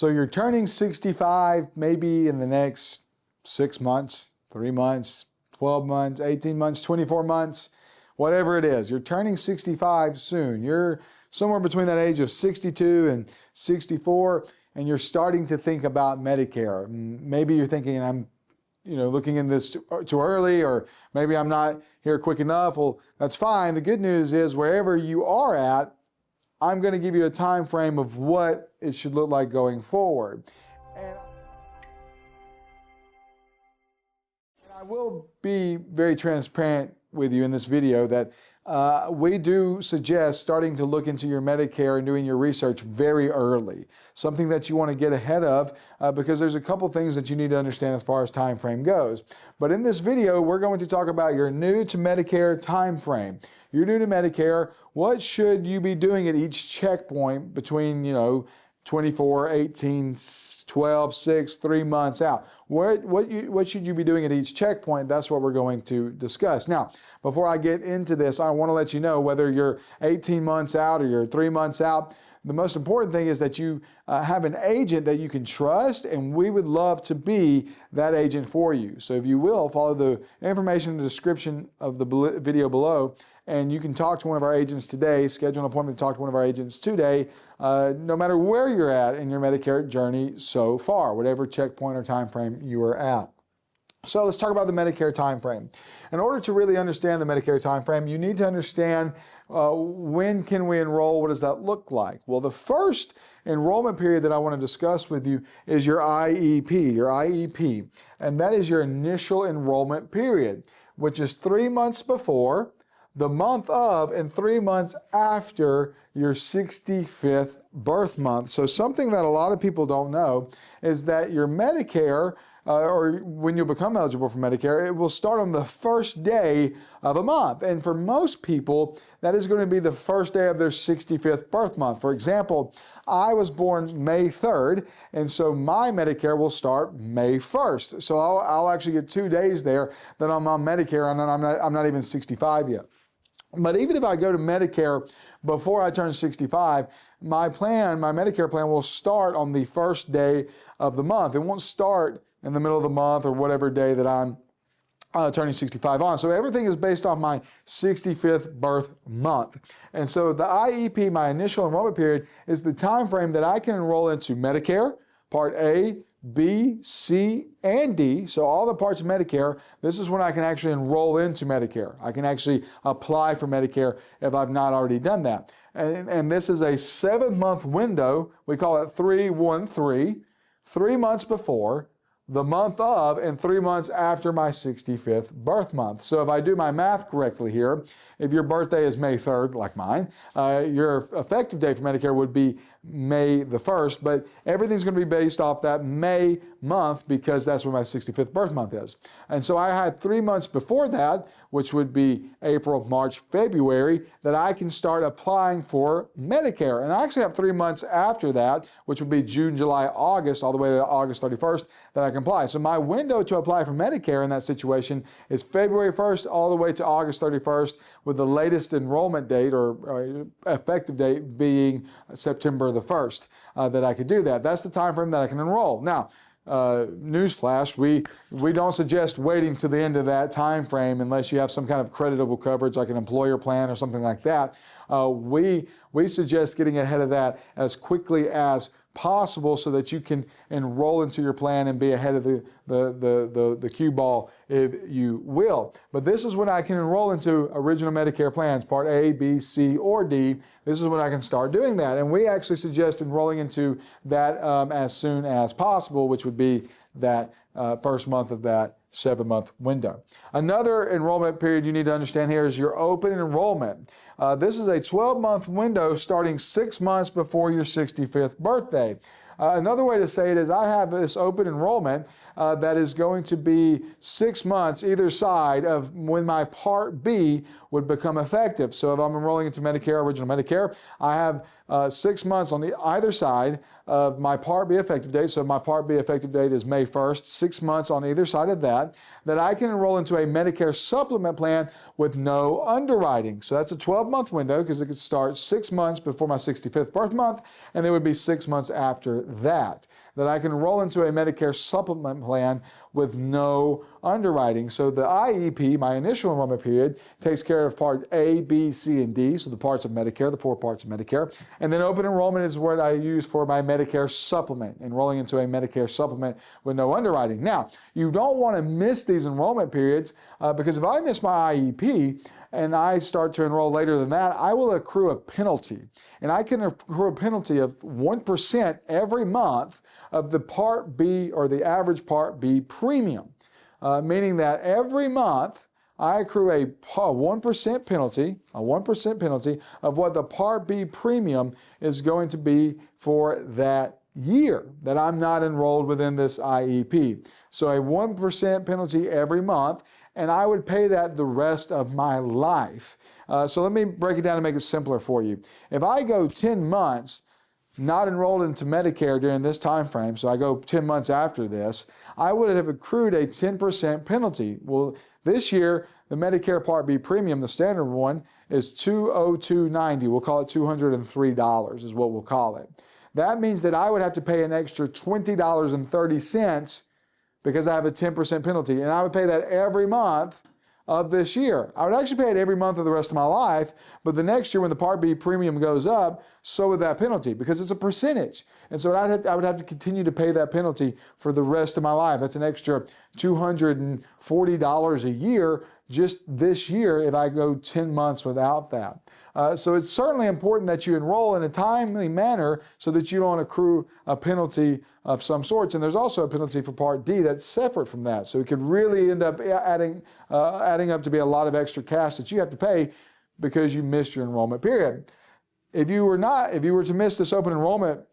So you're turning 65 maybe in the next 6 months, 3 months, 12 months, 18 months, 24 months, whatever it is. You're turning 65 soon. You're somewhere between that age of 62 and 64, and you're starting to think about Medicare. Maybe you're thinking, I'm looking in this too early, or maybe I'm not here quick enough. Well, that's fine. The good news is wherever you are at, I'm going to give you a time frame of what it should look like going forward. And I will be very transparent with you in this video that we do suggest starting to look into your Medicare and doing your research very early. Something that you want to get ahead of because there's a couple things that you need to understand as far as time frame goes. But in this video, we're going to talk about your new to Medicare time frame. You're new to Medicare. What should you be doing at each checkpoint between, 24, 18, 12, 6, 3 months out? What should you be doing at each checkpoint? That's what we're going to discuss. Now, before I get into this, I want to let you know whether you're 18 months out or you're 3 months out, the most important thing is that you have an agent that you can trust, and we would love to be that agent for you. So if you will, follow the information in the description of the video below, and you can talk to one of our agents today, schedule an appointment to talk to one of our agents today, no matter where you're at in your Medicare journey so far, whatever checkpoint or time frame you are at. So let's talk about the Medicare time frame. In order to really understand the Medicare time frame, you need to understand when can we enroll, what does that look like? Well, the first enrollment period that I want to discuss with you is your IEP, and that is your initial enrollment period, which is 3 months before, the month of, and 3 months after your 65th birth month. So something that a lot of people don't know is that your Medicare, or when you become eligible for Medicare, it will start on the first day of a month. And for most people, that is going to be the first day of their 65th birth month. For example, I was born May 3rd, and so my Medicare will start May 1st. So I'll actually get 2 days there that I'm on Medicare, and I'm not even 65 yet. But even if I go to Medicare before I turn 65, my Medicare plan will start on the first day of the month. It won't start in the middle of the month or whatever day that I'm turning 65 on. So everything is based on my 65th birth month. And so the IEP, my initial enrollment period, is the time frame that I can enroll into Medicare, Part A, B, C, and D, so all the parts of Medicare. This is when I can actually enroll into Medicare. I can actually apply for Medicare if I've not already done that. And this is a 7-month window. We call it 3-1-3, 3 months before, the month of, and 3 months after my 65th birth month. So if I do my math correctly here, if your birthday is May 3rd, like mine, your effective date for Medicare would be May the 1st, but everything's going to be based off that May month because that's when my 65th birth month is. And so I had 3 months before that, which would be April, March, February, that I can start applying for Medicare. And I actually have 3 months after that, which would be June, July, August, all the way to August 31st, that I can apply. So my window to apply for Medicare in that situation is February 1st all the way to August 31st, with the latest enrollment date or effective date being September the 1st that I could do that. That's the time frame that I can enroll. Now, newsflash, we don't suggest waiting to the end of that time frame unless you have some kind of creditable coverage like an employer plan or something like that. We suggest getting ahead of that as quickly as possible so that you can enroll into your plan and be ahead of the cue ball, if you will. But this is when I can enroll into original Medicare plans, Part A, B, C, or D. This is when I can start doing that. And we actually suggest enrolling into that as soon as possible, which would be that first month of that 7-month window. Another enrollment period you need to understand here is your open enrollment. This is a 12-month window starting 6 months before your 65th birthday. Another way to say it is I have this open enrollment that is going to be 6 months either side of when my Part B would become effective. So if I'm enrolling into Medicare, original Medicare, I have 6 months on either side of my Part B effective date, so my Part B effective date is May 1st, 6 months on either side of that, that I can enroll into a Medicare supplement plan with no underwriting. So that's a 12-month window because it could start 6 months before my 65th birth month, and it would be 6 months after that. That I can enroll into a Medicare supplement plan with no underwriting. So the IEP, my initial enrollment period, takes care of Part A, B, C, and D, so the parts of Medicare, the 4 parts of Medicare. And then open enrollment is what I use for my Medicare supplement, enrolling into a Medicare supplement with no underwriting. Now, you don't want to miss these enrollment periods because if I miss my IEP, and I start to enroll later than that, I will accrue a penalty. And I can accrue a penalty of 1% every month of the Part B or the average Part B premium, meaning that every month I accrue a 1% penalty, of what the Part B premium is going to be for that year that I'm not enrolled within this IEP. So a 1% penalty every month, and I would pay that the rest of my life. So let me break it down and make it simpler for you. If I go 10 months not enrolled into Medicare during this time frame, so I go 10 months after this, I would have accrued a 10% penalty. Well, this year, the Medicare Part B premium, the standard one, is $202.90. We'll call it $203 is what we'll call it. That means that I would have to pay an extra $20.30 because I have a 10% penalty, and I would pay that every month of this year. I would actually pay it every month of the rest of my life, but the next year when the Part B premium goes up, so would that penalty because it's a percentage. And so I would have to continue to pay that penalty for the rest of my life. That's an extra $240 a year just this year if I go 10 months without that. So it's certainly important that you enroll in a timely manner so that you don't accrue a penalty of some sorts. And there's also a penalty for Part D that's separate from that. So it could really end up adding up to be a lot of extra cash that you have to pay because you missed your enrollment period. If you were to miss this open enrollment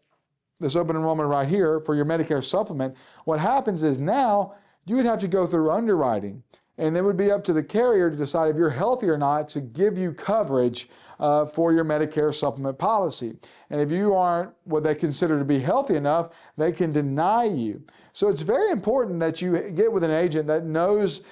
right here for your Medicare supplement, what happens is now you would have to go through underwriting. And it would be up to the carrier to decide if you're healthy or not to give you coverage for your Medicare supplement policy. And if you aren't what they consider to be healthy enough, they can deny you. So it's very important that you get with an agent that knows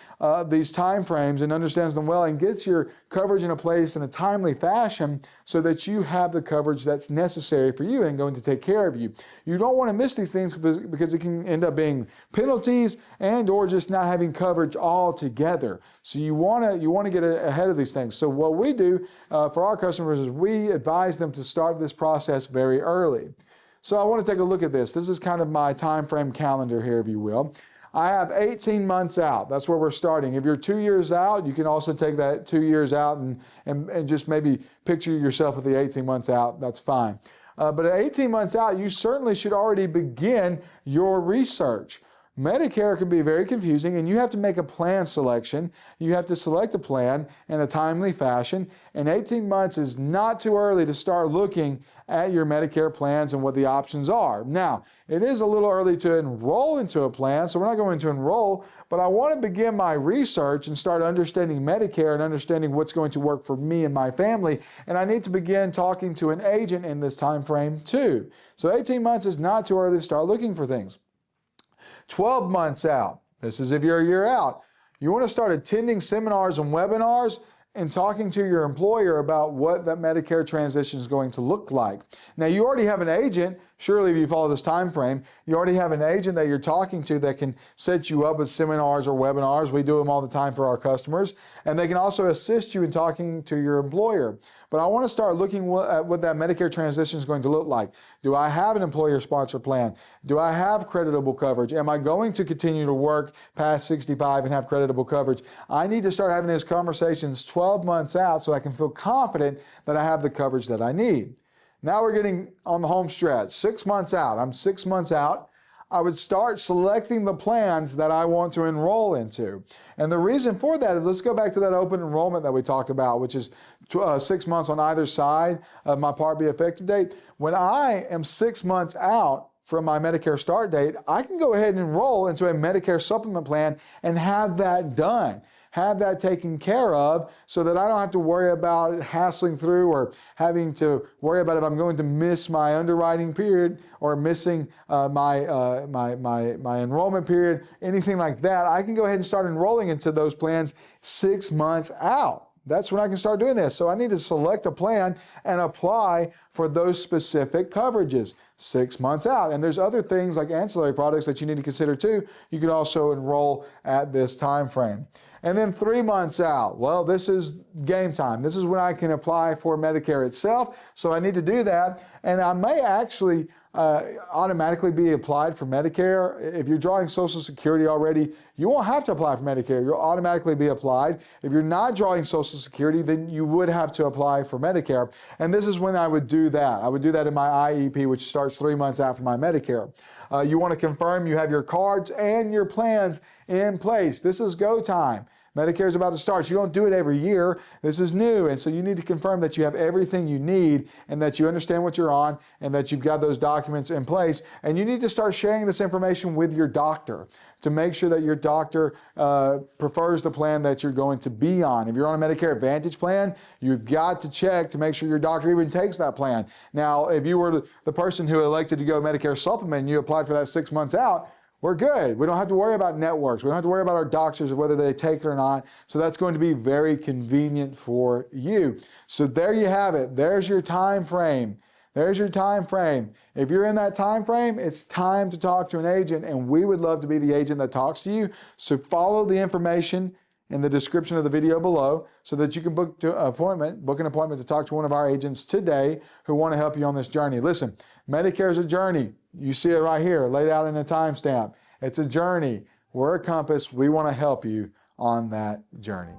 these time frames and understands them well and gets your coverage in a place in a timely fashion so that you have the coverage that's necessary for you and going to take care of you. You don't want to miss these things because it can end up being penalties and or just not having coverage altogether. So you want to get ahead of these things. So what we do for our customers is we advise them to start this process very early. So I want to take a look at this. This is kind of my time frame calendar here, if you will. I have 18 months out. That's where we're starting. If you're 2 years out, you can also take that 2 years out and just maybe picture yourself with the 18 months out. That's fine. But at 18 months out, you certainly should already begin your research. Medicare can be very confusing, and you have to make a plan selection. You have to select a plan in a timely fashion, and 18 months is not too early to start looking at your Medicare plans and what the options are. Now, it is a little early to enroll into a plan, so we're not going to enroll, but I want to begin my research and start understanding Medicare and understanding what's going to work for me and my family, and I need to begin talking to an agent in this time frame too. So 18 months is not too early to start looking for things. 12 months out, this is if you're a year out, you want to start attending seminars and webinars and talking to your employer about what that Medicare transition is going to look like. Now, you already have an agent, surely if you follow this time frame, you already have an agent that you're talking to that can set you up with seminars or webinars. We do them all the time for our customers, and they can also assist you in talking to your employer. But I want to start looking at what that Medicare transition is going to look like. Do I have an employer-sponsored plan? Do I have creditable coverage? Am I going to continue to work past 65 and have creditable coverage? I need to start having these conversations 12 months out so I can feel confident that I have the coverage that I need. Now we're getting on the home stretch. 6 months out. I'm 6 months out. I would start selecting the plans that I want to enroll into. And the reason for that is, let's go back to that open enrollment that we talked about, which is 6 months on either side of my Part B effective date. When I am 6 months out from my Medicare start date, I can go ahead and enroll into a Medicare supplement plan and have that done. have that taken care of so that I don't have to worry about hassling through or having to worry about if I'm going to miss my underwriting period or missing my enrollment period, anything like that. I can go ahead and start enrolling into those plans 6 months out. That's when I can start doing this. So I need to select a plan and apply for those specific coverages 6 months out. And there's other things like ancillary products that you need to consider too. You can also enroll at this time frame. And then 3 months out, well, this is game time. This is when I can apply for Medicare itself. So I need to do that. And I may actually automatically be applied for Medicare. If you're drawing Social Security already, you won't have to apply for Medicare. You'll automatically be applied. If you're not drawing Social Security, then you would have to apply for Medicare. And this is when I would do that. I would do that in my IEP, which starts 3 months after my Medicare. You want to confirm you have your cards and your plans in place. This is go time. Medicare is about to start. So you don't do it every year. This is new. And so you need to confirm that you have everything you need and that you understand what you're on and that you've got those documents in place. And you need to start sharing this information with your doctor to make sure that your doctor prefers the plan that you're going to be on. If you're on a Medicare Advantage plan, you've got to check to make sure your doctor even takes that plan. Now, if you were the person who elected to go Medicare Supplement and you applied for that 6 months out, we're good. We don't have to worry about networks. We don't have to worry about our doctors of whether they take it or not. So that's going to be very convenient for you. So there you have it. There's your time frame. There's your time frame. If you're in that time frame, it's time to talk to an agent, and we would love to be the agent that talks to you. So follow the information in the description of the video below so that you can book an appointment to talk to one of our agents today who want to help you on this journey. Listen, Medicare is a journey. You see it right here, laid out in a timestamp. It's a journey. We're a compass. We want to help you on that journey.